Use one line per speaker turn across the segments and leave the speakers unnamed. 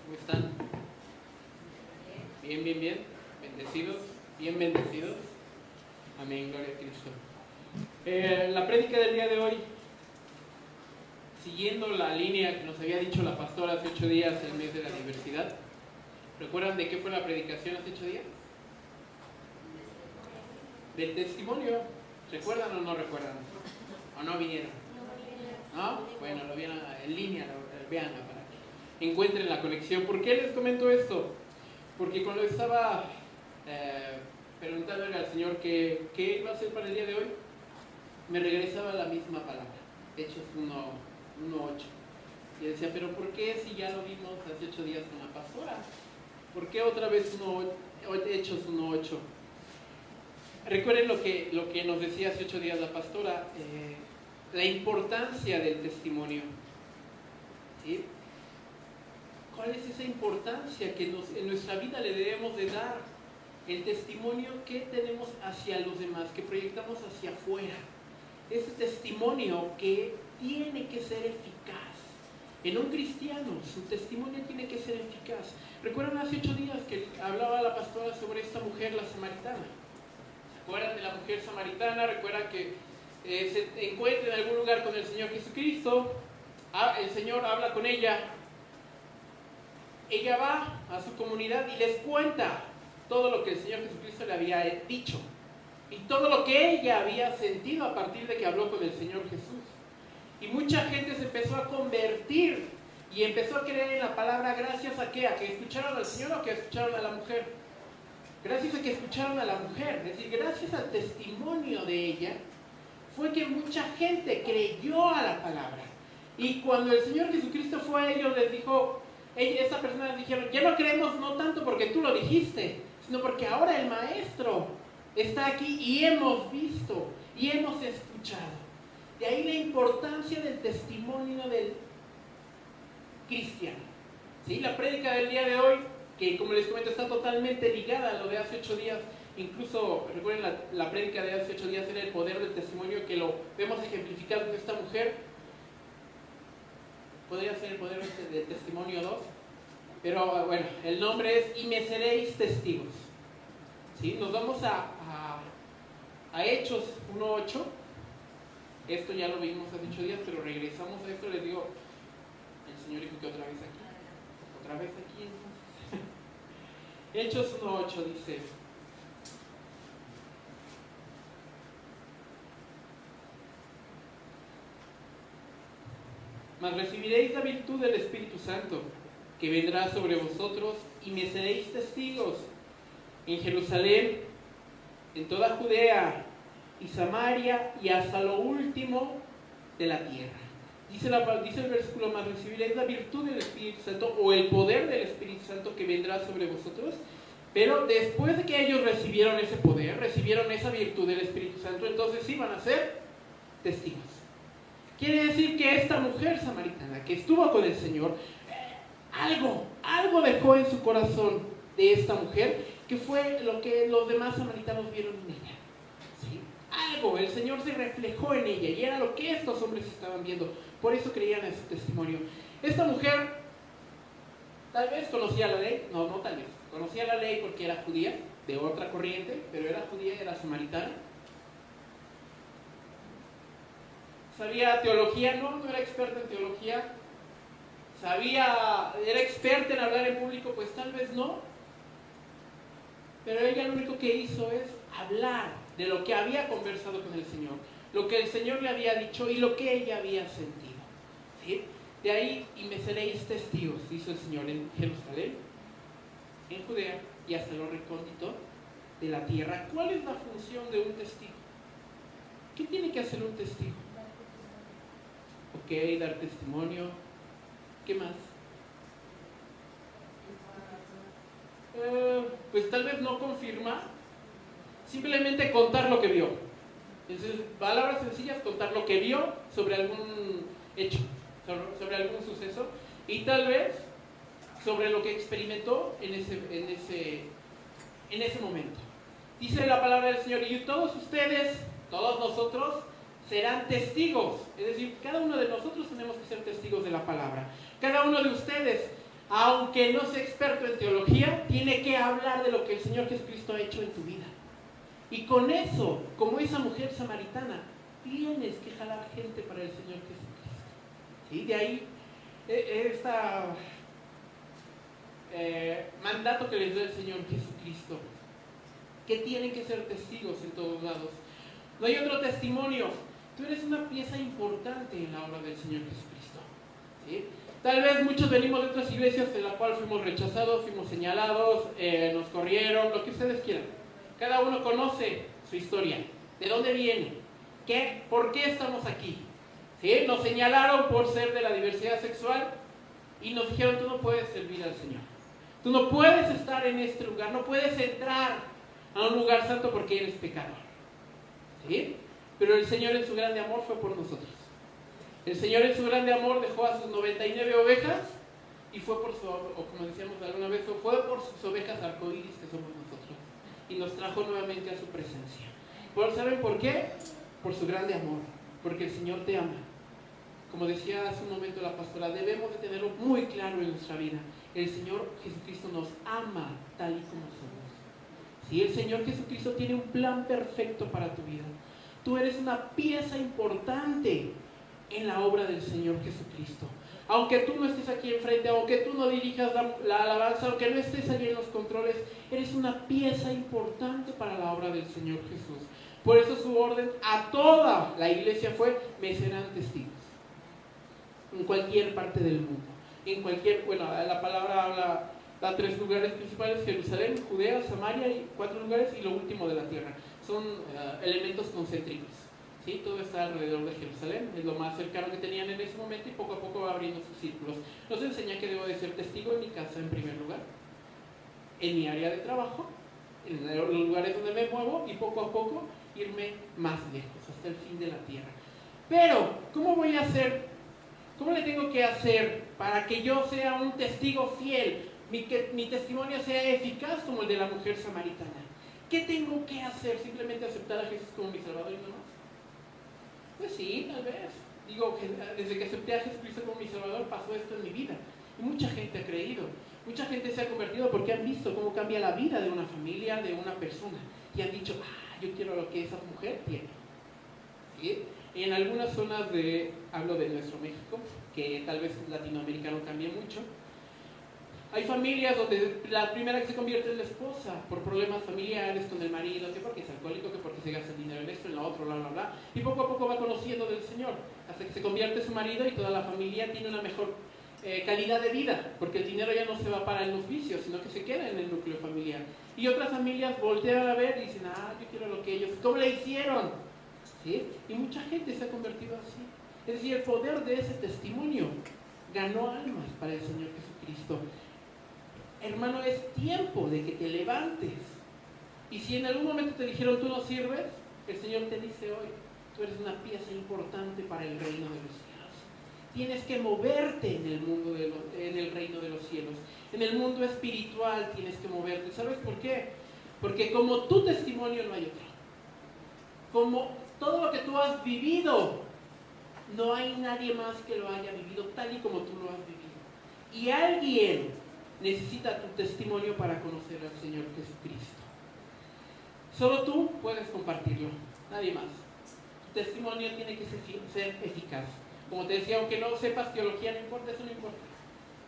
¿Cómo están? Bien, bien, bien. Bendecidos, bien bendecidos. Amén, gloria a Cristo. La prédica del día de hoy, siguiendo la línea que nos había dicho la pastora hace 8 días, el mes de la diversidad. ¿Recuerdan de qué fue la predicación hace 8 días? Del testimonio. ¿Recuerdan o no recuerdan? ¿O no vinieron? ¿No? Bueno, lo vieron en línea, veanla para que encuentren la conexión. ¿Por qué les comento esto? Porque cuando estaba preguntándole al Señor qué iba a hacer para el día de hoy, me regresaba la misma palabra, Hechos 1:8. Y decía, pero ¿por qué si ya lo vimos hace 8 días con la pastora? ¿Por qué otra vez Hechos 1:8? Recuerden lo que nos decía hace 8 días la pastora, la importancia del testimonio. ¿Sí? ¿Cuál es esa importancia que en nuestra vida le debemos de dar? El testimonio que tenemos hacia los demás, que proyectamos hacia afuera. Ese testimonio que tiene que ser eficaz. En un cristiano, su testimonio tiene que ser eficaz. ¿Recuerdan hace 8 días que hablaba la pastora sobre esta mujer, la samaritana? ¿Se acuerdan de la mujer samaritana? ¿Recuerdan que se encuentra en algún lugar con el Señor Jesucristo? El Señor habla con ella. Ella va a su comunidad y les cuenta todo lo que el Señor Jesucristo le había dicho y todo lo que ella había sentido a partir de que habló con el Señor Jesús. Y mucha gente se empezó a convertir y empezó a creer en la palabra. ¿Gracias a qué? ¿A que escucharon al Señor o que escucharon a la mujer? Gracias a que escucharon a la mujer. Es decir, gracias al testimonio de ella fue que mucha gente creyó a la palabra. Y cuando el Señor Jesucristo fue a ellos, les dijo, estas personas dijeron, ya no creemos no tanto porque tú lo dijiste, sino porque ahora el Maestro está aquí y hemos visto y hemos escuchado. De ahí la importancia del testimonio del cristiano. ¿Sí? La prédica del día de hoy, que como les comento está totalmente ligada a lo de hace 8 días. Incluso, recuerden, la prédica de hace 8 días era el poder del testimonio, que lo vemos ejemplificado en esta mujer. Podría ser el poder del testimonio 2. Pero bueno, el nombre es y me seréis testigos. ¿Sí? Nos vamos a Hechos 1:8. Esto ya lo vimos hace 8 días, pero regresamos a esto. Les digo, el Señor dijo que otra vez aquí. Otra vez aquí entonces. Hechos 1:8 dice: mas recibiréis la virtud del Espíritu Santo, que vendrá sobre vosotros, y me seréis testigos en Jerusalén, en toda Judea y Samaria, y hasta lo último de la tierra. Dice el versículo, mas recibiréis la virtud del Espíritu Santo, o el poder del Espíritu Santo que vendrá sobre vosotros. Pero después de que ellos recibieron ese poder, recibieron esa virtud del Espíritu Santo, entonces sí van a ser testigos. Quiere decir que esta mujer samaritana que estuvo con el Señor, algo dejó en su corazón de esta mujer, que fue lo que los demás samaritanos vieron en ella. ¿Sí? Algo, el Señor se reflejó en ella y era lo que estos hombres estaban viendo. Por eso creían en su testimonio. Esta mujer tal vez conocía la ley, no tal vez, conocía la ley porque era judía, de otra corriente, pero era judía, era samaritana. ¿Sabía teología? No era experta en teología. ¿Era experta en hablar en público? Pues tal vez no. Pero ella lo único que hizo es hablar de lo que había conversado con el Señor, lo que el Señor le había dicho y lo que ella había sentido. ¿Sí? De ahí, y me seréis testigos, dice el Señor, en Jerusalén, en Judea y hasta lo recóndito de la tierra. ¿Cuál es la función de un testigo? ¿Qué tiene que hacer un testigo? Ok, dar testimonio. ¿Qué más? Pues tal vez no confirmar, simplemente contar lo que vio. Entonces, palabras sencillas, contar lo que vio sobre algún hecho, sobre algún suceso, y tal vez sobre lo que experimentó en ese momento. Dice la palabra del Señor, y todos ustedes, todos nosotros, serán testigos. Es decir, cada uno de nosotros tenemos que ser testigos de la palabra. Cada uno de ustedes aunque no sea experto en teología, tiene que hablar de lo que el Señor Jesucristo ha hecho en tu vida. Y con eso, como esa mujer samaritana, tienes que jalar gente para el Señor Jesucristo. ¿Sí? De ahí mandato que les da el Señor Jesucristo, que tienen que ser testigos en todos lados. No hay otro testimonio. Tú eres una pieza importante en la obra del Señor Jesucristo. ¿Sí? Tal vez muchos venimos de otras iglesias en la cual fuimos rechazados, fuimos señalados, nos corrieron, lo que ustedes quieran. Cada uno conoce su historia, de dónde viene, por qué estamos aquí. ¿Sí? Nos señalaron por ser de la diversidad sexual y nos dijeron: tú no puedes servir al Señor. Tú no puedes estar en este lugar, no puedes entrar a un lugar santo porque eres pecador. ¿Sí? Pero el Señor en su grande amor fue por nosotros. El Señor en su grande amor dejó a sus 99 ovejas y fue por o como decíamos alguna vez, fue por sus ovejas arcoíris que somos nosotros. Y nos trajo nuevamente a su presencia. ¿Saben por qué? Por su grande amor. Porque el Señor te ama. Como decía hace un momento la pastora, debemos de tenerlo muy claro en nuestra vida. El Señor Jesucristo nos ama tal y como somos. ¿Sí? El Señor Jesucristo tiene un plan perfecto para tu vida. Tú eres una pieza importante en la obra del Señor Jesucristo. Aunque tú no estés aquí enfrente, aunque tú no dirijas la alabanza, aunque no estés allí en los controles, eres una pieza importante para la obra del Señor Jesús. Por eso su orden a toda la iglesia fue: me serán testigos. En cualquier parte del mundo. La palabra habla de 3 lugares principales: Jerusalén, Judea, Samaria, y 4 lugares, y lo último de la tierra. Son elementos concéntricos. ¿Sí? Todo está alrededor de Jerusalén, es lo más cercano que tenían en ese momento, y poco a poco va abriendo sus círculos. Nos enseña que debo de ser testigo en mi casa en primer lugar, en mi área de trabajo, en los lugares donde me muevo, y poco a poco irme más lejos, hasta el fin de la tierra. Pero, ¿cómo voy a hacer? ¿Cómo le tengo que hacer para que yo sea un testigo fiel, que mi testimonio sea eficaz como el de la mujer samaritana? ¿Qué tengo que hacer? ¿Simplemente aceptar a Jesús como mi Salvador y no más? Pues sí, tal vez. Digo, desde que acepté a Jesucristo como mi Salvador pasó esto en mi vida. Y mucha gente ha creído. Mucha gente se ha convertido porque han visto cómo cambia la vida de una familia, de una persona. Y han dicho: yo quiero lo que esa mujer tiene. ¿Sí? Y en algunas zonas hablo de nuestro México, que tal vez latinoamericano cambie mucho, hay familias donde la primera que se convierte es la esposa por problemas familiares con el marido, que porque es alcohólico, que porque se gasta el dinero en esto, en lo otro, bla, bla, bla, y poco a poco va conociendo del Señor, hasta que se convierte su marido y toda la familia tiene una mejor calidad de vida, porque el dinero ya no se va para en los vicios, sino que se queda en el núcleo familiar. Y otras familias voltean a ver y dicen: yo quiero lo que ellos, ¿cómo le hicieron? ¿Sí? Y mucha gente se ha convertido así. Es decir, el poder de ese testimonio ganó almas para el Señor Jesucristo. Hermano, es tiempo de que te levantes. Y si en algún momento te dijeron: tú no sirves, el Señor te dice hoy: tú eres una pieza importante para el reino de los cielos. Tienes que moverte en el mundo en el reino de los cielos. En el mundo espiritual tienes que moverte. ¿Sabes por qué? Porque como tu testimonio no hay otro. Como todo lo que tú has vivido, no hay nadie más que lo haya vivido tal y como tú lo has vivido. Y alguien necesita tu testimonio para conocer al Señor Jesucristo. Solo tú puedes compartirlo, nadie más. Tu testimonio tiene que ser eficaz. Como te decía, aunque no sepas teología, no importa, eso no importa.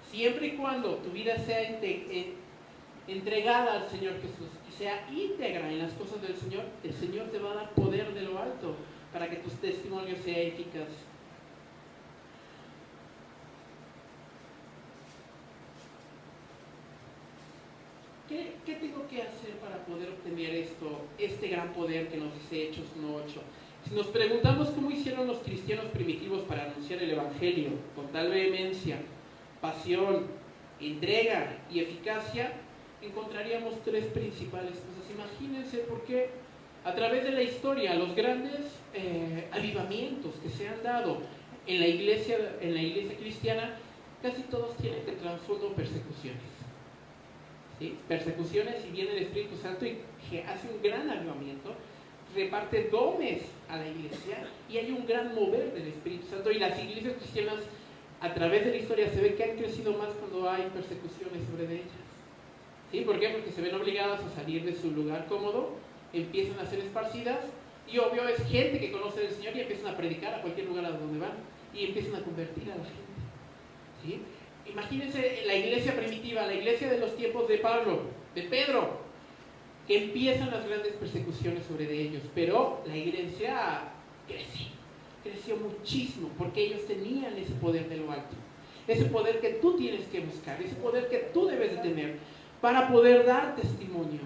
Siempre y cuando tu vida sea entregada al Señor Jesús y sea íntegra en las cosas del Señor, el Señor te va a dar poder de lo alto para que tu testimonio sea eficaz. ¿Qué tengo que hacer para poder obtener este gran poder que nos dice Hechos 1:8? Si nos preguntamos cómo hicieron los cristianos primitivos para anunciar el Evangelio con tal vehemencia, pasión, entrega y eficacia, encontraríamos 3 principales cosas. Imagínense por qué a través de la historia los grandes avivamientos que se han dado en la iglesia cristiana, casi todos tienen de trasfondo persecuciones. ¿Sí? Persecuciones, y viene el Espíritu Santo y que hace un gran avivamiento, reparte dones a la iglesia y hay un gran mover del Espíritu Santo, y las iglesias cristianas a través de la historia se ve que han crecido más cuando hay persecuciones sobre de ellas. ¿Sí? ¿Por qué? Porque se ven obligadas a salir de su lugar cómodo, empiezan a ser esparcidas, y obvio es gente que conoce del Señor y empiezan a predicar a cualquier lugar a donde van, y empiezan a convertir a la gente. ¿Sí? Imagínense la iglesia primitiva, la iglesia de los tiempos de Pablo, de Pedro, que empiezan las grandes persecuciones sobre de ellos, pero la iglesia creció muchísimo, porque ellos tenían ese poder de lo alto, ese poder que tú tienes que buscar, ese poder que tú debes de tener para poder dar testimonio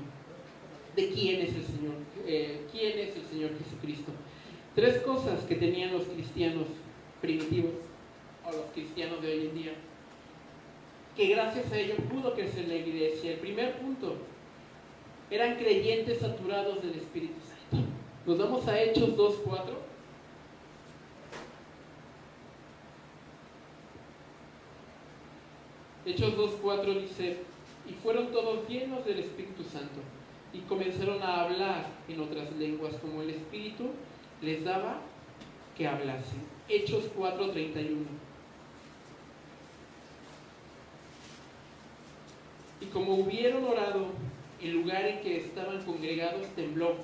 de quién es el Señor Jesucristo. 3 cosas que tenían los cristianos primitivos, o los cristianos de hoy en día, que gracias a ello pudo crecer la iglesia. El primer punto, eran creyentes saturados del Espíritu Santo. Nos vamos a Hechos 2:4. Hechos 2:4 dice: y fueron todos llenos del Espíritu Santo, y comenzaron a hablar en otras lenguas, como el Espíritu les daba que hablasen. Hechos 4:31. Y como hubieron orado, el lugar en que estaban congregados tembló,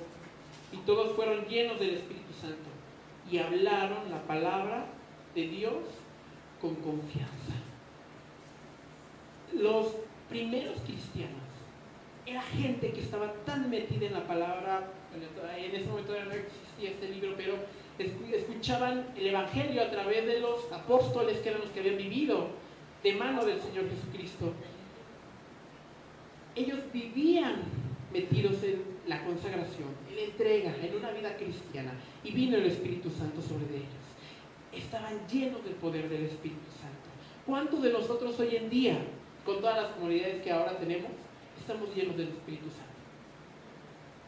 y todos fueron llenos del Espíritu Santo, y hablaron la palabra de Dios con confianza. Los primeros cristianos era gente que estaba tan metida en la palabra. En ese momento no existía este libro, pero escuchaban el Evangelio a través de los apóstoles, que eran los que habían vivido de mano del Señor Jesucristo. Ellos vivían metidos en la consagración, en la entrega, en una vida cristiana, y vino el Espíritu Santo sobre ellos. Estaban llenos del poder del Espíritu Santo. ¿Cuántos de nosotros hoy en día, con todas las comunidades que ahora tenemos, estamos llenos del Espíritu Santo?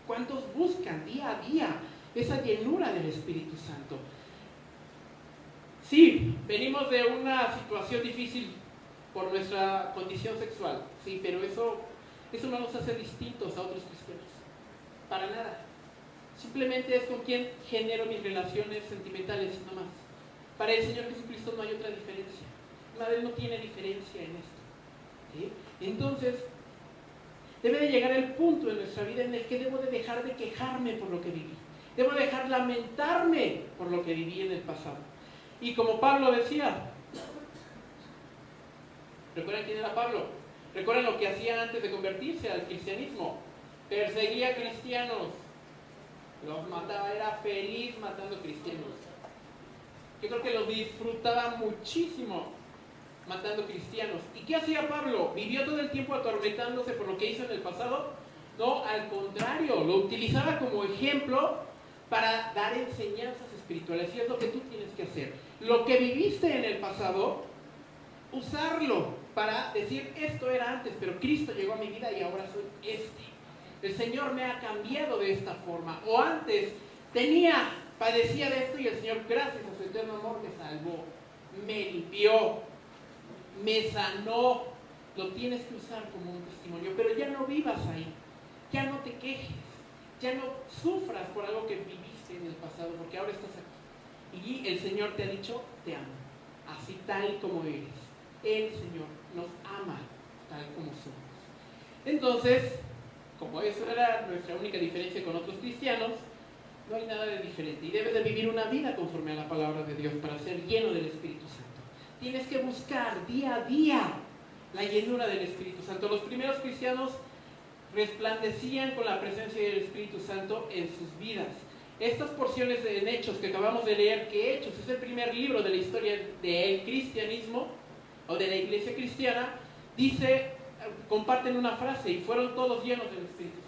¿Cuántos buscan día a día esa llenura del Espíritu Santo? Sí, venimos de una situación difícil por nuestra condición sexual, sí, pero eso no nos hace distintos a otros cristianos, para nada. Simplemente es con quien genero mis relaciones sentimentales y no más. Para el Señor Jesucristo no hay otra diferencia. Él no tiene diferencia en esto, ¿sí? Entonces, debe de llegar el punto en nuestra vida en el que debo de dejar de quejarme por lo que viví. Debo dejar de lamentarme por lo que viví en el pasado. Y como Pablo decía, ¿recuerdan quién era Pablo? ¿Recuerdan lo que hacía antes de convertirse al cristianismo? Perseguía a cristianos, los mataba, era feliz matando cristianos. Yo creo que los disfrutaba muchísimo matando cristianos. ¿Y qué hacía Pablo? ¿Vivió todo el tiempo atormentándose por lo que hizo en el pasado? No, al contrario, lo utilizaba como ejemplo para dar enseñanzas espirituales. Y es lo que tú tienes que hacer. Lo que viviste en el pasado, usarlo para decir: esto era antes, pero Cristo llegó a mi vida y ahora soy este. El Señor me ha cambiado de esta forma. O antes padecía de esto, y el Señor, gracias a su eterno amor, me salvó, me limpió, me sanó. Lo tienes que usar como un testimonio, pero ya no vivas ahí, ya no te quejes, ya no sufras por algo que viviste en el pasado, porque ahora estás aquí y el Señor te ha dicho: te amo, así tal como eres. El Señor nos ama tal como somos. Entonces, como eso era nuestra única diferencia con otros cristianos, no hay nada de diferente, y debes de vivir una vida conforme a la palabra de Dios para ser lleno del Espíritu Santo. Tienes que buscar día a día la llenura del Espíritu Santo. Los primeros cristianos resplandecían con la presencia del Espíritu Santo en sus vidas. Estas porciones en Hechos que acabamos de leer, que Hechos es el primer libro de la historia del cristianismo o de la iglesia cristiana, comparten una frase: y fueron todos llenos del Espíritu Santo.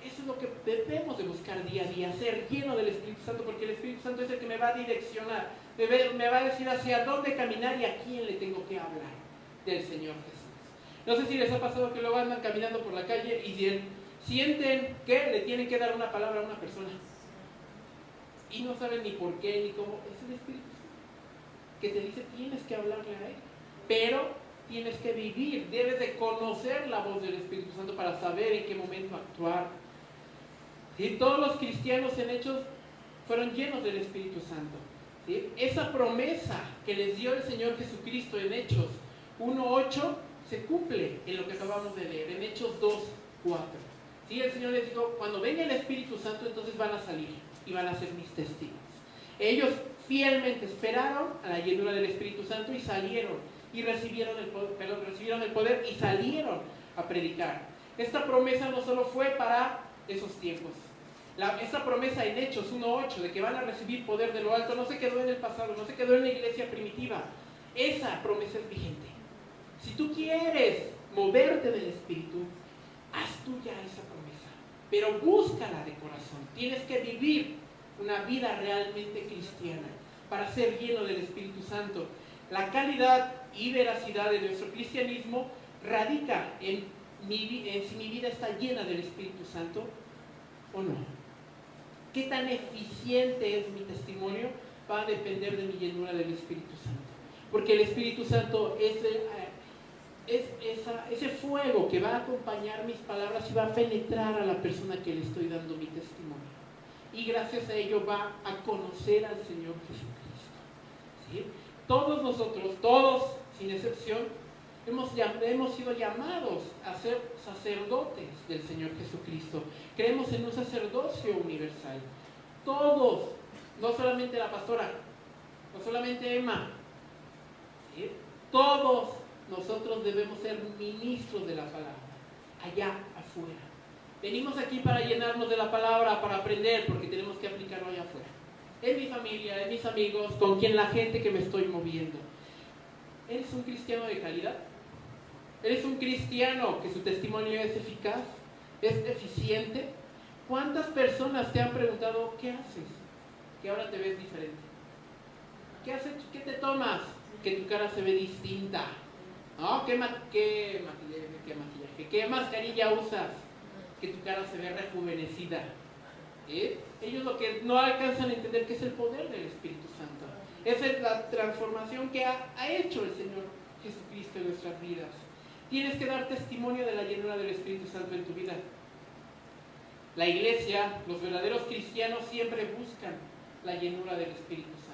Eso es lo que debemos de buscar día a día, ser lleno del Espíritu Santo, porque el Espíritu Santo es el que me va a direccionar, me va a decir hacia dónde caminar y a quién le tengo que hablar del Señor Jesús. No sé si les ha pasado que luego andan caminando por la calle y sienten que le tienen que dar una palabra a una persona y no saben ni por qué ni cómo. Es el Espíritu Santo que te dice: tienes que hablarle a Él, pero tienes que vivir, debes de conocer la voz del Espíritu Santo para saber en qué momento actuar. Y todos los cristianos en Hechos fueron llenos del Espíritu Santo. ¿sí? Esa promesa que les dio el Señor Jesucristo en Hechos 1:8 se cumple en lo que acabamos de leer, en Hechos 2:4. ¿Sí? El Señor les dijo, cuando venga el Espíritu Santo, entonces van a salir y van a ser mis testigos. Ellos fielmente esperaron a la llenura del Espíritu Santo y salieron y recibieron el poder y salieron a predicar. Esta promesa no solo fue para esos tiempos. Esta promesa en Hechos 1:8 de que van a recibir poder de lo alto no se quedó en el pasado, no se quedó en la iglesia primitiva. Esa promesa es vigente. Si tú quieres moverte del Espíritu, haz tuya esa promesa, pero búscala de corazón. Tienes que vivir una vida realmente cristiana para ser lleno del Espíritu Santo. La calidad y veracidad de nuestro cristianismo radica en si mi vida está llena del Espíritu Santo o no. ¿Qué tan eficiente es mi testimonio? Va a depender de mi llenura del Espíritu Santo. Porque el Espíritu Santo es ese fuego que va a acompañar mis palabras y va a penetrar a la persona que le estoy dando mi testimonio. Y gracias a ello va a conocer al Señor Jesucristo. ¿Sí? Todos nosotros, todos sin excepción, hemos sido llamados a ser sacerdotes del Señor Jesucristo. Creemos en un sacerdocio universal. Todos, no solamente la pastora, no solamente Emma, ¿sí? Todos nosotros debemos ser ministros de la palabra, allá afuera. Venimos aquí para llenarnos de la palabra, para aprender, porque tenemos que aplicarlo allá afuera. En mi familia, en mis amigos, con quien la gente que me estoy moviendo. ¿Eres un cristiano de calidad? ¿Eres un cristiano que su testimonio es eficaz? ¿Es eficiente? ¿Cuántas personas te han preguntado qué haces? Que ahora te ves diferente. ¿Qué haces? ¿Qué te tomas? Que tu cara se ve distinta. ¿No? ¿Qué maquillaje? ¿Qué mascarilla usas? Que tu cara se ve rejuvenecida. Ellos lo que no alcanzan a entender que es el poder del Espíritu Santo. Esa es la transformación que ha hecho el Señor Jesucristo en nuestras vidas. Tienes que dar testimonio de la llenura del Espíritu Santo en tu vida. La iglesia, los verdaderos cristianos siempre buscan la llenura del Espíritu Santo.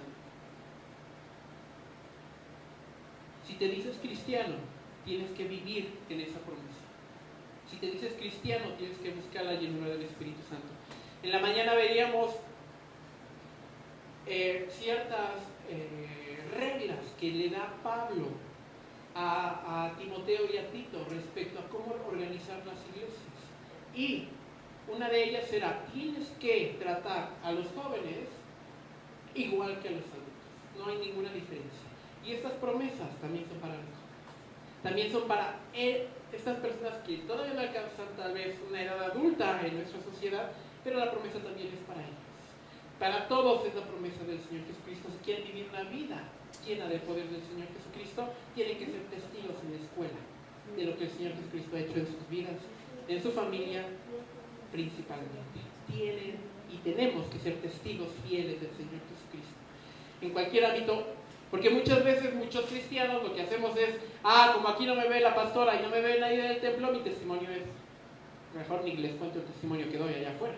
Si te dices cristiano, tienes que vivir en esa promesa. Si te dices cristiano, tienes que buscar la llenura del Espíritu Santo. En la mañana veríamos ciertas reglas que le da Pablo a Timoteo y a Tito respecto a cómo organizar las iglesias. Y una de ellas era, tienes que tratar a los jóvenes igual que a los adultos. No hay ninguna diferencia. Y estas promesas también son para los jóvenes. También son para estas personas que todavía no alcanzan tal vez una edad adulta en nuestra sociedad, pero la promesa también es para ellos. Para todos es la promesa del Señor Jesucristo. Si quieren vivir una vida llena del poder del Señor Jesucristo, tienen que ser testigos en la escuela de lo que el Señor Jesucristo ha hecho en sus vidas, en su familia principalmente. Tienen y tenemos que ser testigos fieles del Señor Jesucristo en cualquier ámbito, porque muchas veces muchos cristianos lo que hacemos es, como aquí no me ve la pastora y no me ve nadie del templo, mi testimonio es, mejor ni les cuento el testimonio que doy allá afuera.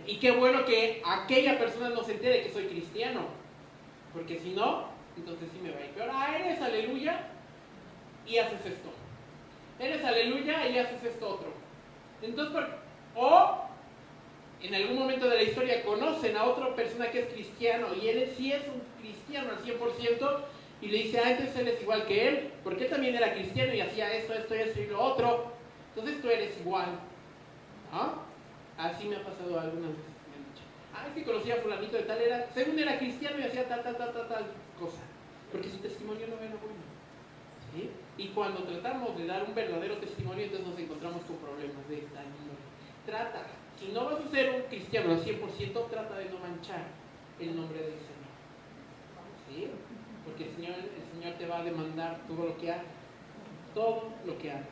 Y qué bueno que aquella persona no se entere que soy cristiano, porque si no, entonces sí me va a ir peor. Eres aleluya y haces esto. Eres aleluya y haces esto otro. Entonces, o en algún momento de la historia conocen a otra persona que es cristiano y él sí es un cristiano al 100% y le dice, entonces él es igual que él, porque él también era cristiano y hacía esto y lo otro. Entonces tú eres igual. ¿No? Así me ha pasado algunas veces. Me han dicho, es que conocía a fulanito de tal, según era cristiano y hacía tal cosa. Porque su testimonio no era bueno. ¿Sí? Y cuando tratamos de dar un verdadero testimonio, entonces nos encontramos con problemas de esta índole. Trata, si no vas a ser un cristiano al 100%, trata de no manchar el nombre del Señor. ¿Sí? Porque el Señor te va a demandar todo lo que hagas. Todo lo que hagas.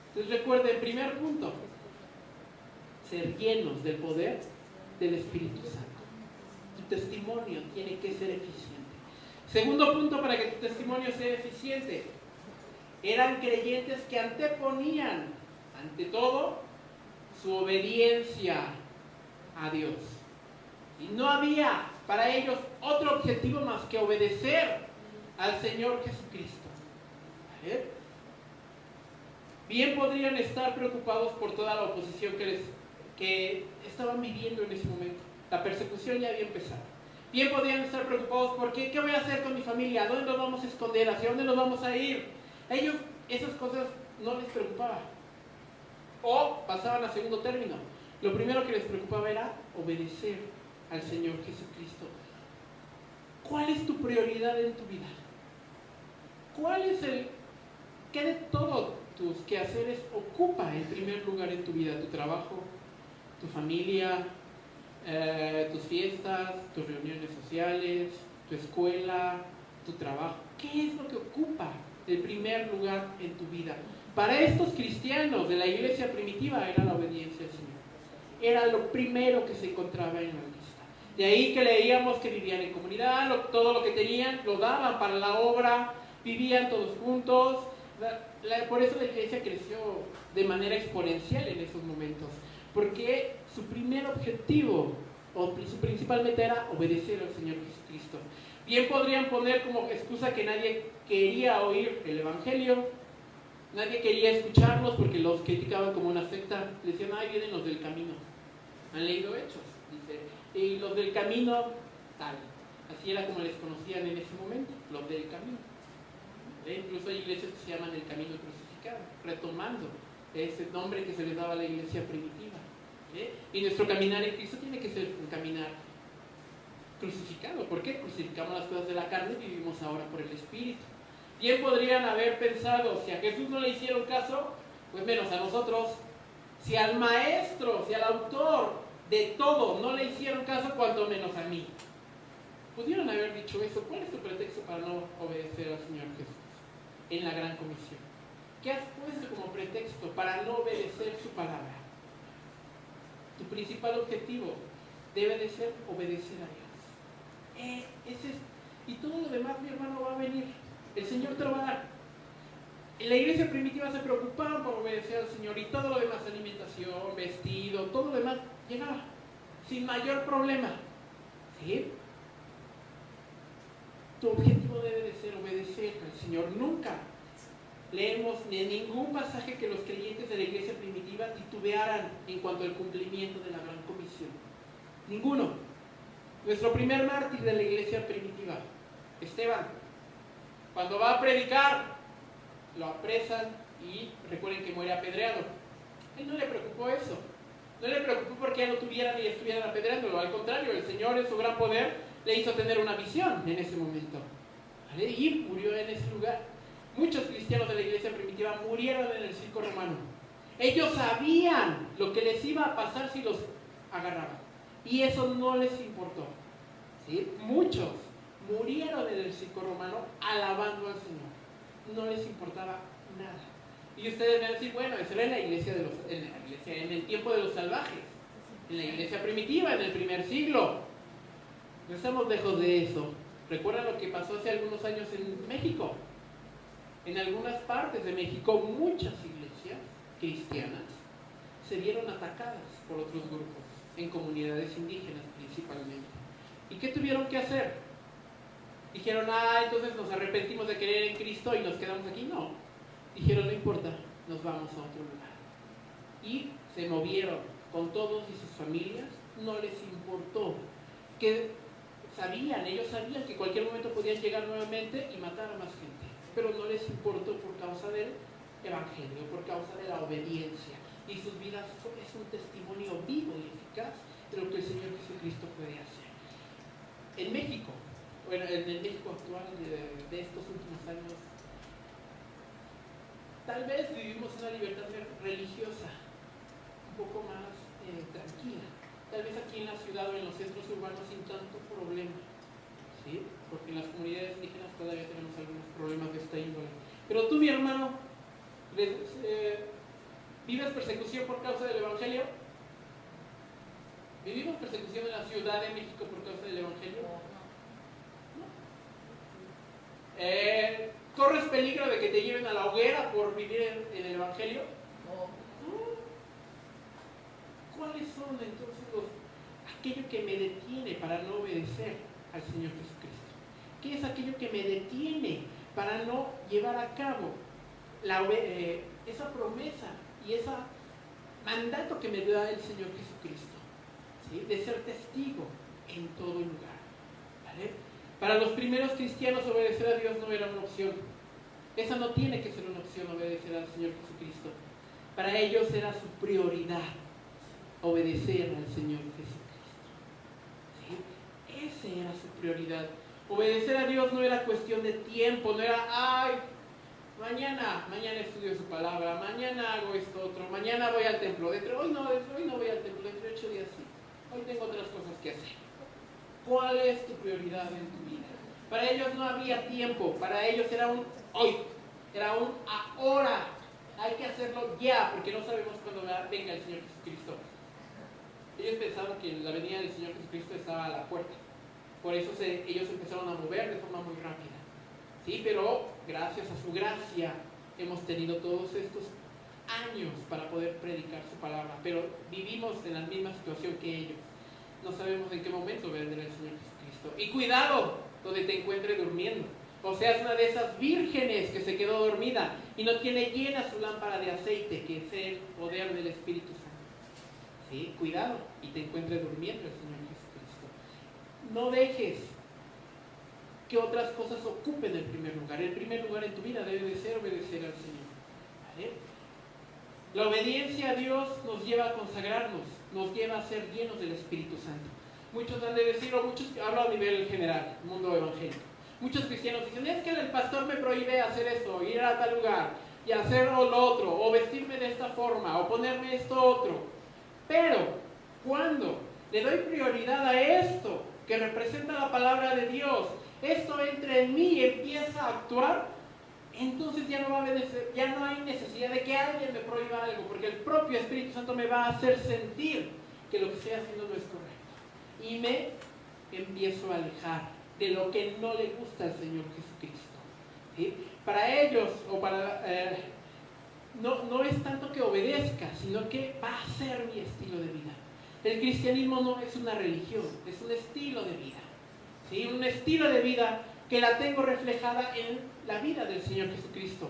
Entonces recuerden, primer punto, ser llenos del poder del Espíritu Santo. Tu testimonio tiene que ser eficiente. Segundo punto para que tu testimonio sea eficiente, eran creyentes que anteponían ante todo su obediencia a Dios. Y no había para ellos otro objetivo más que obedecer al Señor Jesucristo. ¿Vale? Bien podrían estar preocupados por toda la oposición que estaban viviendo en ese momento. La persecución ya había empezado. Bien podrían estar preocupados por qué voy a hacer con mi familia, dónde nos vamos a esconder, hacia dónde nos vamos a ir. A ellos esas cosas no les preocupaban. O pasaban a segundo término. Lo primero que les preocupaba era obedecer al Señor Jesucristo. ¿Cuál es tu prioridad en tu vida? ¿Qué de todos tus quehaceres ocupa en primer lugar en tu vida? ¿Tu trabajo, tu familia, tus fiestas, tus reuniones sociales, tu escuela, tu trabajo? ¿Qué es lo que ocupa el primer lugar en tu vida? Para estos cristianos de la iglesia primitiva era la obediencia al Señor. Era lo primero que se encontraba en la lista. De ahí que leíamos que vivían en comunidad, todo lo que tenían lo daban para la obra, vivían todos juntos. Por eso la iglesia creció de manera exponencial en esos momentos, porque su primer objetivo o su principal meta era obedecer al Señor Jesucristo. Bien podrían poner como excusa que nadie quería oír el Evangelio, nadie quería escucharlos porque los criticaban como una secta. Decían, ay, vienen los del camino. Han leído Hechos, dice, y los del camino, tal. Así era como les conocían en ese momento, los del camino. Incluso hay iglesias que se llaman el camino crucificado, retomando ese nombre que se les daba a la iglesia primitiva. Y nuestro caminar en Cristo tiene que ser un caminar crucificado. ¿Por qué? Crucificamos las cosas de la carne y vivimos ahora por el Espíritu. Bien podrían haber pensado, si a Jesús no le hicieron caso, pues menos a nosotros. Si al maestro, si al autor de todo no le hicieron caso, cuanto menos a mí. Pudieron haber dicho eso. ¿Cuál es tu pretexto para no obedecer al Señor Jesús en la gran comisión? ¿Qué has puesto como pretexto para no obedecer su palabra? Tu principal objetivo debe de ser obedecer a Dios. Y todo lo demás, mi hermano, va a venir. El Señor te lo va a dar. En la iglesia primitiva se preocupaban por obedecer al Señor y todo lo demás, alimentación, vestido, todo lo demás llegaba sin mayor problema. ¿Sí? Tu objetivo debe de ser obedecer al Señor. Nunca leemos en ningún pasaje que los creyentes de la iglesia primitiva titubearan en cuanto al cumplimiento de la gran comisión. Ninguno. Nuestro primer mártir de la iglesia primitiva, Esteban, cuando va a predicar, lo apresan y recuerden que muere apedreado. A él no le preocupó eso. No le preocupó porque ya no tuvieran y estuvieran apedreándolo. Al contrario, el Señor en su gran poder le hizo tener una visión en ese momento. ¿Vale? Y murió en ese lugar. Muchos cristianos de la iglesia primitiva murieron en el circo romano. Ellos sabían lo que les iba a pasar si los agarraban. Y eso no les importó. ¿Sí? Muchos murieron en el circo romano alabando al Señor. No les importaba nada. Y ustedes van a decir, bueno, eso era en la iglesia, en el tiempo de los salvajes, en la iglesia primitiva, en el primer siglo. No estamos lejos de eso. ¿Recuerdan lo que pasó hace algunos años en México? En algunas partes de México, muchas iglesias cristianas se vieron atacadas por otros grupos, en comunidades indígenas principalmente. ¿Y qué tuvieron que hacer? Dijeron, entonces nos arrepentimos de creer en Cristo y nos quedamos aquí. No. Dijeron, no importa, nos vamos a otro lugar. Y se movieron con todos y sus familias. No les importó. Ellos sabían que en cualquier momento podían llegar nuevamente y matar a más gente. Pero no les importó por causa del Evangelio, por causa de la obediencia. Y sus vidas es un testimonio vivo y eficaz de lo que el Señor Jesucristo puede hacer. En México, bueno, en el México actual de estos últimos años, tal vez vivimos una libertad religiosa un poco más tranquila. Tal vez aquí en la ciudad o en los centros urbanos sin tanto problema, ¿sí? Porque en las comunidades indígenas todavía tenemos algunos problemas de esta índole. Pero tú, mi hermano, ¿vives persecución por causa del Evangelio? ¿Vivimos persecución en la Ciudad de México por causa del Evangelio? ¿Corres peligro de que te lleven a la hoguera por vivir en el Evangelio? ¿Cuáles son entonces aquello que me detiene para no obedecer al Señor Jesucristo? ¿Qué es aquello que me detiene para no llevar a cabo esa promesa y ese mandato que me da el Señor Jesucristo? ¿Sí? De ser testigo en todo lugar. ¿Vale? Para los primeros cristianos obedecer a Dios no era una opción. Esa no tiene que ser una opción, obedecer al Señor Jesucristo. Para ellos era su prioridad obedecer al Señor Jesucristo. ¿Sí? Esa era su prioridad. Obedecer a Dios no era cuestión de tiempo, no era, ay, mañana estudio su palabra, mañana hago esto otro, mañana voy al templo, hoy no voy al templo, dentro de 8 días sí, hoy tengo otras cosas que hacer. ¿Cuál es tu prioridad en tu vida? Para ellos no había tiempo, para ellos era un hoy, era un ahora. Hay que hacerlo ya, porque no sabemos cuándo venga el Señor Jesucristo. Ellos pensaban que la venida del Señor Jesucristo estaba a la puerta. Por eso ellos empezaron a mover de forma muy rápida. ¿Sí? Pero gracias a su gracia hemos tenido todos estos años para poder predicar su palabra. Pero vivimos en la misma situación que ellos. No sabemos en qué momento vendrá el Señor Jesucristo. Y cuidado donde te encuentre durmiendo. O sea, es una de esas vírgenes que se quedó dormida y no tiene llena su lámpara de aceite, que es el poder del Espíritu Santo. ¿Sí? Cuidado y te encuentre durmiendo el Señor Jesucristo. No dejes que otras cosas ocupen el primer lugar. El primer lugar en tu vida debe de ser obedecer al Señor. ¿Vale? La obediencia a Dios nos lleva a consagrarnos, nos lleva a ser llenos del Espíritu Santo. Muchos han de decir, o muchos, hablo a nivel general, mundo evangélico. Muchos cristianos dicen, es que el pastor me prohíbe hacer esto, ir a tal lugar, y hacer lo otro, o vestirme de esta forma, o ponerme esto otro. Pero, cuando le doy prioridad a esto, que representa la palabra de Dios, esto entra en mí y empieza a actuar, entonces ya no hay necesidad de que alguien me prohíba algo, porque el propio Espíritu Santo me va a hacer sentir que lo que estoy haciendo no es correcto. Y me empiezo a alejar de lo que no le gusta al Señor Jesucristo. ¿Sí? Para ellos, no es tanto que obedezca, sino que va a ser mi estilo de vida. El cristianismo no es una religión, es un estilo de vida. ¿Sí? Un estilo de vida que la tengo reflejada en la vida del Señor Jesucristo,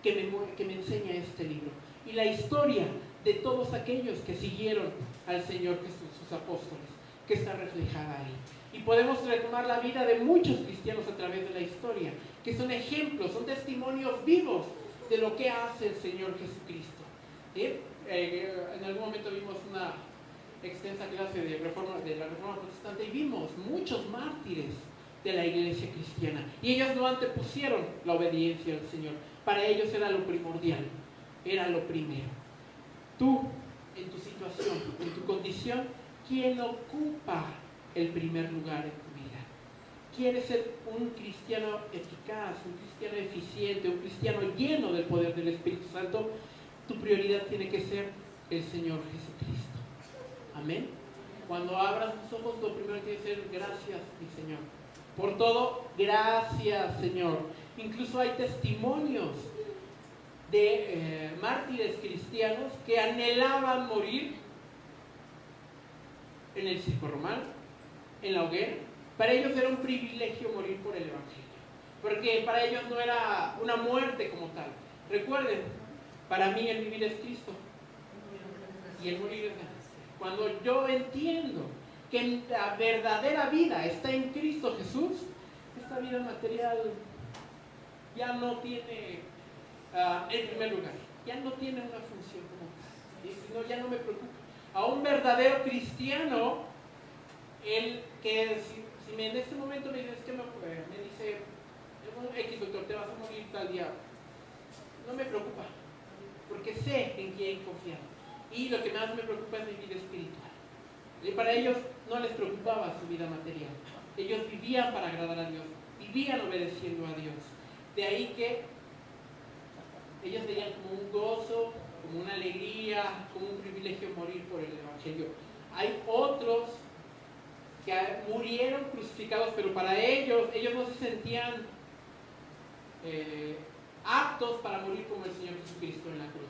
que me enseña este libro. Y la historia de todos aquellos que siguieron al Señor Jesús, sus apóstoles, que está reflejada ahí. Y podemos retomar la vida de muchos cristianos a través de la historia, que son ejemplos, son testimonios vivos de lo que hace el Señor Jesucristo. En algún momento vimos una extensa clase de la Reforma Protestante y vimos muchos mártires de la iglesia cristiana. Y ellos no antepusieron la obediencia al Señor. Para ellos era lo primordial, era lo primero. Tú, en tu situación, en tu condición, ¿quién ocupa el primer lugar en tu vida? ¿Quieres ser un cristiano eficaz, un cristiano eficiente, un cristiano lleno del poder del Espíritu Santo? Tu prioridad tiene que ser el Señor Jesucristo. Amén. Cuando abras tus ojos, lo primero que tienes que decir, gracias, mi Señor. Por todo, gracias, Señor. Incluso hay testimonios de mártires cristianos que anhelaban morir en el circo romano, en la hoguera. Para ellos era un privilegio morir por el Evangelio, porque para ellos no era una muerte como tal. Recuerden, para mí el vivir es Cristo y el morir es ganancia. Cuando yo entiendo que la verdadera vida está en Cristo Jesús, esta vida material ya no tiene el primer lugar, ya no tiene una función como tal, sino ya no me preocupa. A un verdadero cristiano, el que si en este momento me dice, X doctor, te vas a morir tal día, no me preocupa, porque sé en quién confiar. Y lo que más me preocupa es mi vida espiritual. Y para ellos no les preocupaba su vida material. Ellos vivían para agradar a Dios, vivían obedeciendo a Dios. De ahí que ellos veían como un gozo, como una alegría, como un privilegio morir por el Evangelio. Hay otros que murieron crucificados, pero para ellos no se sentían aptos para morir como el Señor Jesucristo en la cruz,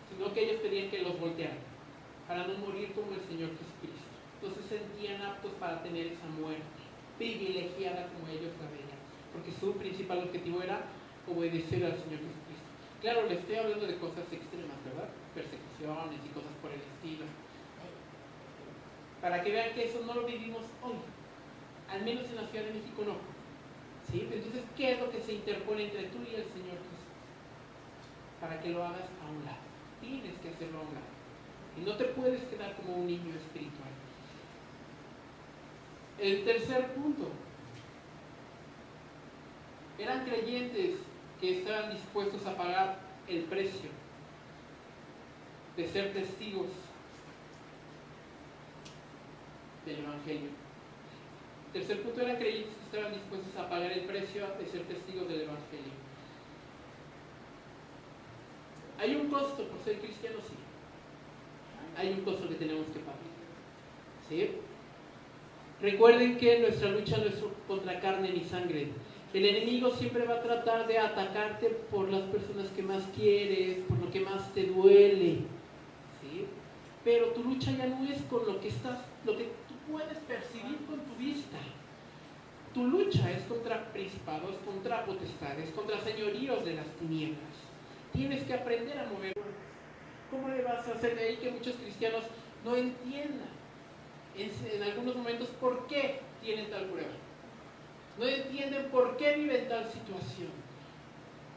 sino que ellos pedían que los voltearan para no morir como el Señor Jesucristo. entonces se sentían aptos para tener esa muerte privilegiada como ellos la veían, porque su principal objetivo era obedecer al Señor Jesucristo. Claro, le estoy hablando de cosas extremas, ¿verdad? Persecuciones y cosas por el estilo, para que vean que eso no lo vivimos hoy, al menos en la Ciudad de México no. ¿Sí? Entonces, ¿qué es lo que se interpone entre tú y el Señor Jesús? Para que lo hagas a un lado. Tienes que hacerlo a un lado. Y no te puedes quedar como un niño espiritual. El tercer punto. Eran creyentes que estaban dispuestos a pagar el precio de ser testigos del Evangelio. El tercer punto, eran creyentes que estaban dispuestos a pagar el precio de ser testigos del Evangelio. ¿Hay un costo por ser cristiano? Sí. Hay un costo que tenemos que pagar. ¿Sí? Recuerden que nuestra lucha no es contra carne ni sangre. El enemigo siempre va a tratar de atacarte por las personas que más quieres, por lo que más te duele. ¿Sí? Pero tu lucha ya no es con lo que tú puedes percibir con tu vista. Tu lucha es contra principados, contra potestades, contra señoríos de las tinieblas. Tienes que aprender a mover. ¿Cómo le vas a hacer de ahí que muchos cristianos no entiendan en algunos momentos por qué tienen tal prueba? No entienden por qué viven tal situación.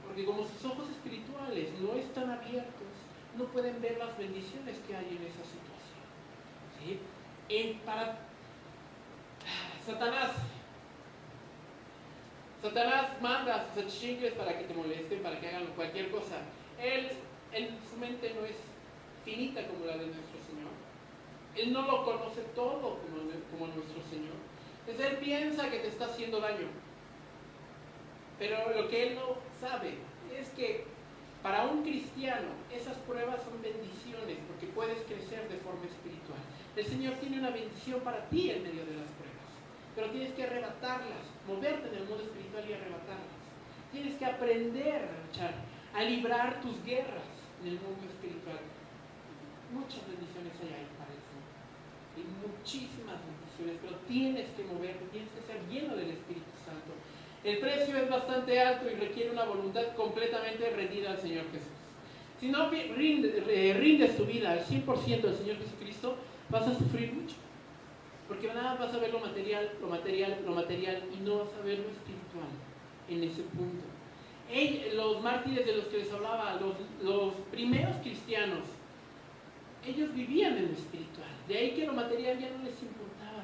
Porque como sus ojos espirituales no están abiertos, no pueden ver las bendiciones que hay en esa situación. ¿Sí? Para Satanás manda a sus achichincles para que te molesten, para que hagan cualquier cosa. Su mente no es finita como la de nuestro Señor. Él no lo conoce todo como nuestro Señor. Entonces él piensa que te está haciendo daño. Pero lo que él no sabe es que para un cristiano esas pruebas son bendiciones, porque puedes crecer de forma espiritual. El Señor tiene una bendición para ti en medio de las pruebas, pero tienes que arrebatarlas, moverte en el mundo espiritual y arrebatarlas. Tienes que aprender a luchar, a librar tus guerras en el mundo espiritual. Muchas bendiciones hay ahí para el Señor. Hay muchísimas bendiciones, pero tienes que moverte, tienes que ser lleno del Espíritu Santo. El precio es bastante alto y requiere una voluntad completamente rendida al Señor Jesús. Si no rindes tu vida al 100% al Señor Jesucristo, vas a sufrir mucho. Porque nada vas a ver lo material y no vas a ver lo espiritual en ese punto. Los mártires de los que les hablaba, los primeros cristianos, ellos vivían en lo espiritual. De ahí que lo material ya no les importaba,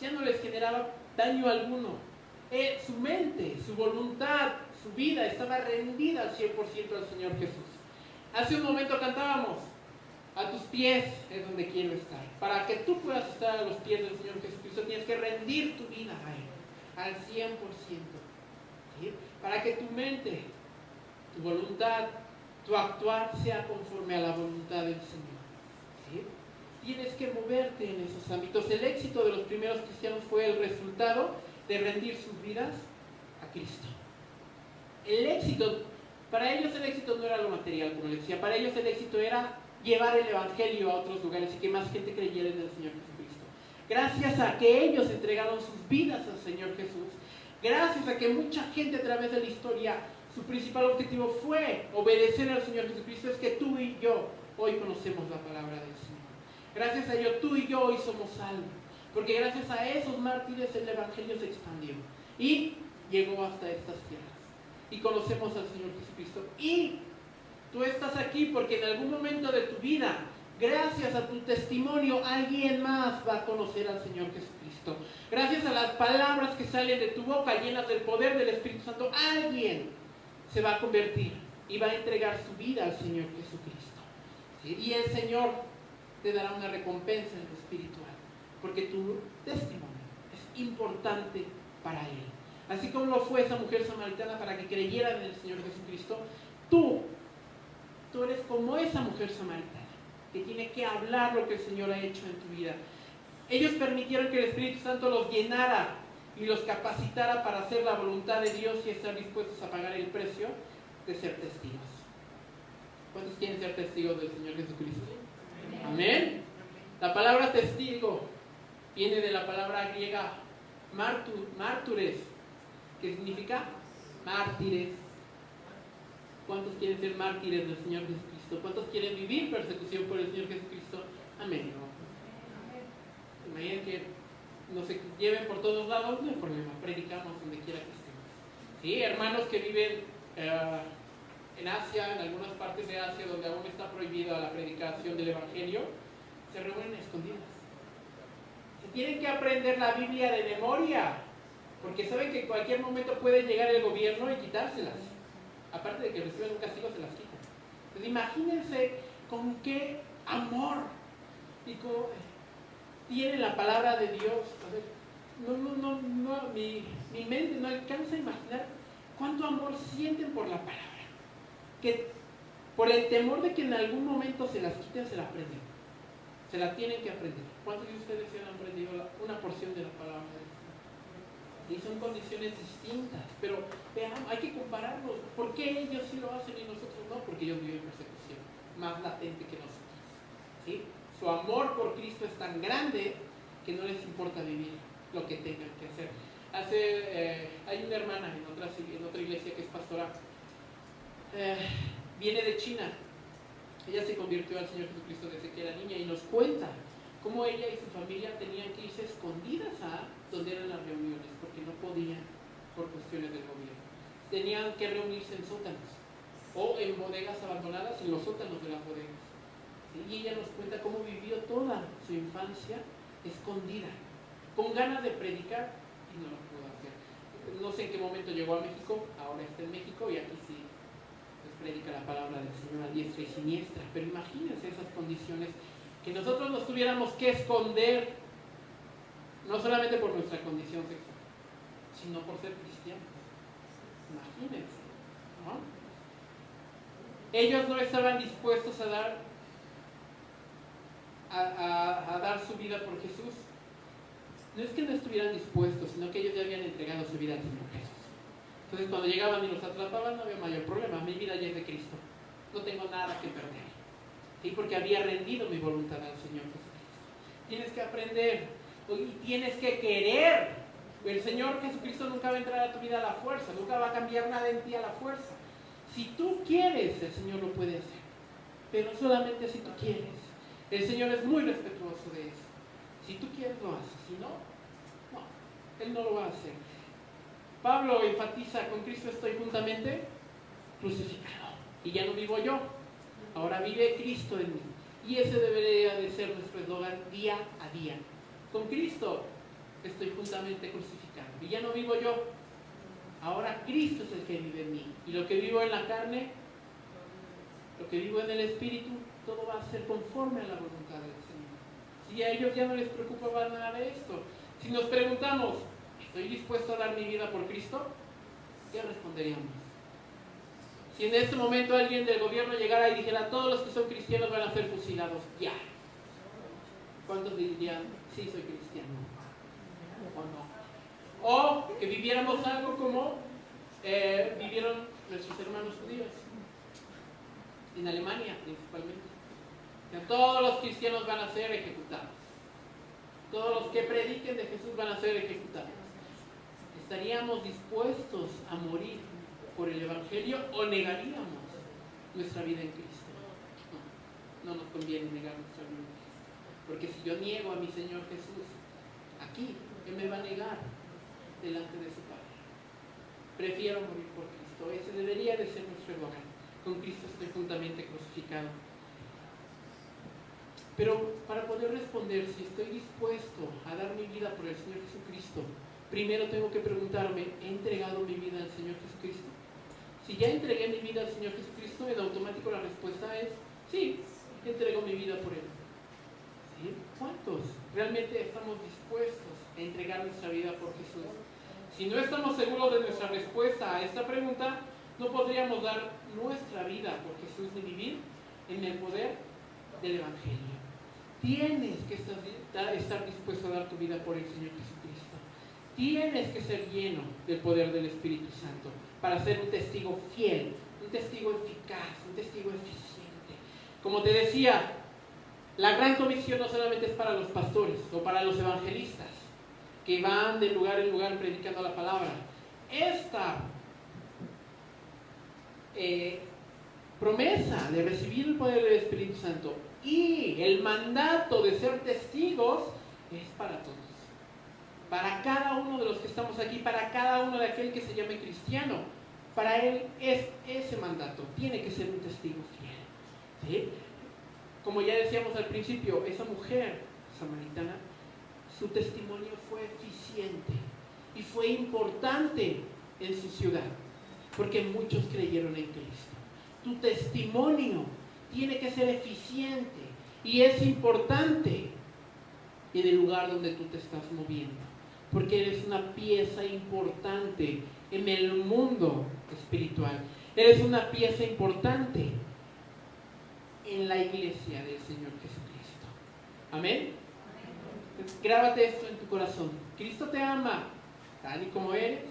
ya no les generaba daño alguno. Su mente, su voluntad, su vida estaba rendida al 100% al Señor Jesús. Hace un momento cantábamos: a tus pies es donde quiero estar. Para que tú puedas estar a los pies del Señor Jesucristo, tienes que rendir tu vida a Él al 100%. ¿Sí? Para que tu mente, tu voluntad, tu actuar sea conforme a la voluntad del Señor. ¿Sí? Tienes que moverte en esos ámbitos. El éxito de los primeros cristianos fue el resultado de rendir sus vidas a Cristo. Para ellos el éxito no era lo material, como les decía. Para ellos el éxito era llevar el Evangelio a otros lugares y que más gente creyera en el Señor Jesucristo. Gracias a que ellos entregaron sus vidas al Señor Jesús, gracias a que mucha gente a través de la historia, su principal objetivo fue obedecer al Señor Jesucristo, es que tú y yo hoy conocemos la palabra del Señor. Gracias a ello, tú y yo hoy somos salvos, porque gracias a esos mártires el Evangelio se expandió y llegó hasta estas tierras. Y conocemos al Señor Jesucristo. Y tú estás aquí porque en algún momento de tu vida, gracias a tu testimonio, alguien más va a conocer al Señor Jesucristo. Gracias a las palabras que salen de tu boca llenas del poder del Espíritu Santo, alguien se va a convertir y va a entregar su vida al Señor Jesucristo. ¿Sí? Y el Señor te dará una recompensa en lo espiritual, porque tu testimonio es importante para Él. Así como lo fue esa mujer samaritana para que creyeran en el Señor Jesucristo, tú eres como esa mujer samaritana, que tiene que hablar lo que el Señor ha hecho en tu vida. Ellos permitieron que el Espíritu Santo los llenara y los capacitara para hacer la voluntad de Dios y estar dispuestos a pagar el precio de ser testigos. ¿Cuántos quieren ser testigos del Señor Jesucristo? Amén. La palabra testigo Viene de la palabra griega mártures, que significa mártires. ¿Cuántos quieren ser mártires del Señor Jesucristo? ¿Cuántos quieren vivir persecución por el Señor Jesucristo? Amén. Imaginen que nos lleven por todos lados, no hay problema, predicamos donde quiera que estemos. ¿Sí? Hermanos que viven en Asia, en algunas partes de Asia donde aún está prohibida la predicación del Evangelio, se reúnen escondidas. Se tienen que aprender la Biblia de memoria, porque saben que en cualquier momento puede llegar el gobierno y quitárselas. Aparte de que reciben un castigo, se las quitan. Entonces imagínense con qué amor y cómo tiene la palabra de Dios. A ver, mi mente no alcanza a imaginar cuánto amor sienten por la palabra. Que por el temor de que en algún momento se las quiten, se la aprenden. Se la tienen que aprender. ¿Cuántos de ustedes se han aprendido una porción de la palabra de Dios? Y son condiciones distintas, pero veamos, hay que compararlos. ¿Por qué ellos sí lo hacen y nosotros no? Porque ellos viven persecución más latente que nosotros, ¿sí? Su amor por Cristo es tan grande que no les importa vivir lo que tengan que hacer. Hay una hermana en otra iglesia que es pastora, viene de China. Ella se convirtió al Señor Jesucristo desde que era niña y nos cuenta cómo ella y su familia tenían que irse escondidas a donde eran las reuniones, porque no podían por cuestiones del gobierno. Tenían que reunirse en sótanos o en bodegas abandonadas, en los sótanos de las bodegas. ¿Sí? Y ella nos cuenta cómo vivió toda su infancia escondida, con ganas de predicar y no lo pudo hacer. No sé en qué momento llegó a México, ahora está en México y aquí sí pues predica la palabra del Señor a diestra y siniestra. Pero imagínense esas condiciones, que nosotros nos tuviéramos que esconder, no solamente por nuestra condición sexual, sino por ser cristianos. Imagínense, ¿no? Ellos no estaban dispuestos a dar su vida por Jesús. No es que no estuvieran dispuestos, sino que ellos ya habían entregado su vida al Señor Jesús. Entonces cuando llegaban y los atrapaban no había mayor problema. Mi vida ya es de Cristo, no tengo nada que perder. ¿Sí? Porque había rendido mi voluntad al Señor Jesucristo. Tienes que aprender y tienes que querer. El Señor Jesucristo nunca va a entrar a tu vida a la fuerza, nunca va a cambiar nada en ti a la fuerza. Si tú quieres, el Señor lo puede hacer, pero solamente si tú quieres. El Señor es muy respetuoso de eso. Si tú quieres, lo haces. Si no, no, Él no lo va a hacer. Pablo enfatiza: con Cristo estoy juntamente crucificado, y ya no vivo yo, ahora vive Cristo en mí. Y ese debería de ser nuestro eslogan día a día. Con Cristo estoy juntamente crucificado, y ya no vivo yo, ahora Cristo es el que vive en mí. Y lo que vivo en la carne, lo que vivo en el Espíritu, todo va a ser conforme a la voluntad del Señor. Si a ellos ya no les preocupaba nada de esto. Si nos preguntamos: ¿estoy dispuesto a dar mi vida por Cristo? ¿Qué responderíamos? Si en este momento alguien del gobierno llegara y dijera: todos los que son cristianos van a ser fusilados, ya. ¿Cuántos dirían: sí, soy cristiano? ¿O no? O que viviéramos algo como vivieron nuestros hermanos judíos en Alemania principalmente. Que todos los cristianos van a ser ejecutados. Todos los que prediquen de Jesús van a ser ejecutados. ¿Estaríamos dispuestos a morir por el Evangelio o negaríamos nuestra vida en Cristo? No nos conviene negar nuestra vida en Cristo. Porque si yo niego a mi Señor Jesús aquí, Él me va a negar delante de su Padre. Prefiero morir por Cristo. Ese debería de ser nuestro eslogan: con Cristo estoy juntamente crucificado. Pero para poder responder si estoy dispuesto a dar mi vida por el Señor Jesucristo, primero tengo que preguntarme: ¿he entregado mi vida al Señor Jesucristo? Si ya entregué mi vida al Señor Jesucristo, en automático la respuesta es: sí, entrego mi vida por Él. ¿Sí? ¿Cuántos realmente estamos dispuestos a entregar nuestra vida por Jesús? Si no estamos seguros de nuestra respuesta a esta pregunta, no podríamos dar nuestra vida por Jesús ni vivir en el poder del Evangelio. Tienes que estar dispuesto a dar tu vida por el Señor Jesucristo. Tienes que ser lleno del poder del Espíritu Santo para ser un testigo fiel, un testigo eficaz, un testigo eficiente. Como te decía, La gran comisión no solamente es para los pastores o para los evangelistas que van de lugar en lugar predicando la palabra. Esta promesa de recibir el poder del Espíritu Santo y el mandato de ser testigos es para todos. Para cada uno de los que estamos aquí, para cada uno de aquel que se llame cristiano, para él es ese mandato, tiene que ser un testigo fiel, ¿sí? Como ya decíamos al principio, esa mujer samaritana, su testimonio fue eficiente y fue importante en su ciudad, porque muchos creyeron en Cristo. Tu testimonio tiene que ser eficiente y es importante en el lugar donde tú te estás moviendo, porque eres una pieza importante en el mundo espiritual. Eres una pieza importante en la iglesia del Señor Jesucristo. Amén. Grábate esto en tu corazón. Cristo te ama tal y como eres,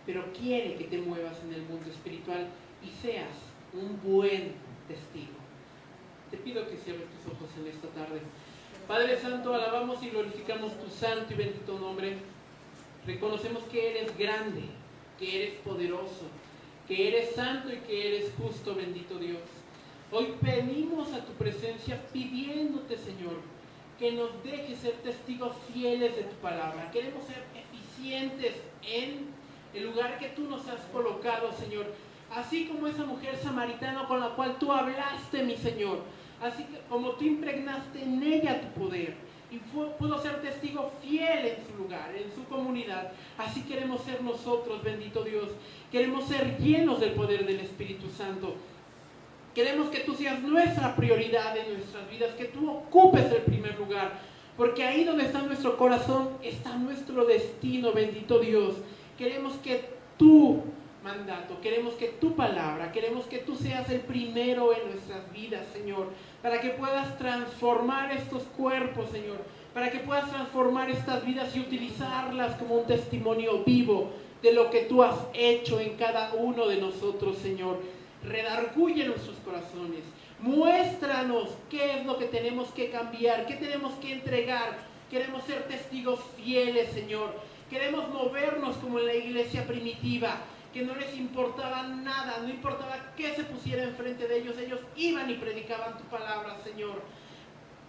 pero quiere que te muevas en el mundo espiritual y seas un buen testigo. Te pido que cierres tus ojos en esta tarde. Padre Santo, alabamos y glorificamos tu santo y bendito nombre. Reconocemos que eres grande, que eres poderoso, que eres santo y que eres justo, bendito Dios. Hoy venimos a tu presencia pidiéndote, Señor, que nos dejes ser testigos fieles de tu palabra. Queremos ser eficientes en el lugar que tú nos has colocado, Señor. Así como esa mujer samaritana con la cual tú hablaste, mi Señor. Así como tú impregnaste en ella tu poder y pudo ser testigo fiel en su lugar, en su comunidad. Así queremos ser nosotros, bendito Dios. Queremos ser llenos del poder del Espíritu Santo. Queremos que tú seas nuestra prioridad en nuestras vidas, que tú ocupes el primer lugar, porque ahí donde está nuestro corazón está nuestro destino, bendito Dios. Queremos que tu mandato, queremos que tu palabra, queremos que tú seas el primero en nuestras vidas, Señor, para que puedas transformar estos cuerpos, Señor, para que puedas transformar estas vidas y utilizarlas como un testimonio vivo de lo que tú has hecho en cada uno de nosotros, Señor. Redarguye nuestros corazones, muéstranos qué es lo que tenemos que cambiar, qué tenemos que entregar. Queremos ser testigos fieles, Señor. Queremos movernos como en la iglesia primitiva, que no les importaba nada, no importaba qué se pusiera enfrente de ellos, ellos iban y predicaban tu palabra, Señor.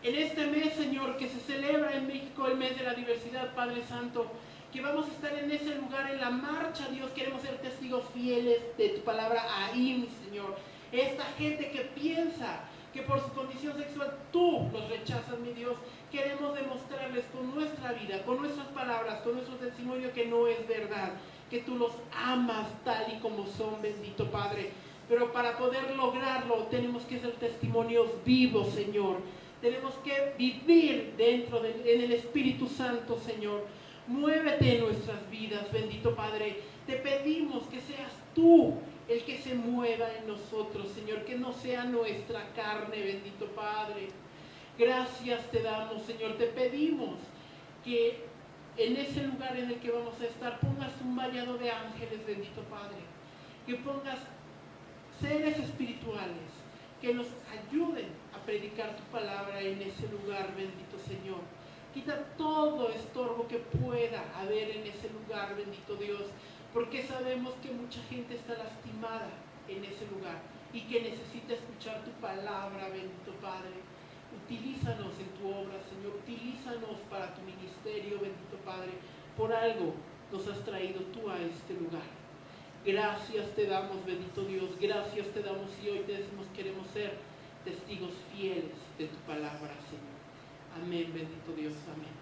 En este mes, Señor, que se celebra en México el mes de la diversidad, Padre Santo, que vamos a estar en ese lugar, en la marcha, Dios, queremos ser testigos fieles de tu palabra ahí, mi Señor. Esta gente que piensa que por su condición sexual tú los rechazas, mi Dios, queremos demostrarles con nuestra vida, con nuestras palabras, con nuestro testimonio que no es verdad, que tú los amas tal y como son, bendito Padre. Pero para poder lograrlo tenemos que ser testimonios vivos, Señor. Tenemos que vivir en el Espíritu Santo, Señor. Muévete en nuestras vidas, bendito Padre. Te pedimos que seas tú el que se mueva en nosotros, Señor, que no sea nuestra carne, bendito Padre. Gracias te damos, Señor. Te pedimos que en ese lugar en el que vamos a estar pongas un vallado de ángeles, bendito Padre. Que pongas seres espirituales que nos ayuden a predicar tu palabra en ese lugar, bendito Señor. Quita todo estorbo que pueda haber en ese lugar, bendito Dios, porque sabemos que mucha gente está lastimada en ese lugar y que necesita escuchar tu palabra, bendito Padre. Utilízanos en tu obra, Señor, utilízanos para tu ministerio, bendito Padre. Por algo nos has traído tú a este lugar. Gracias te damos, bendito Dios, gracias te damos y hoy te decimos queremos ser testigos fieles de tu palabra, Señor. Amén, bendito Dios, amén.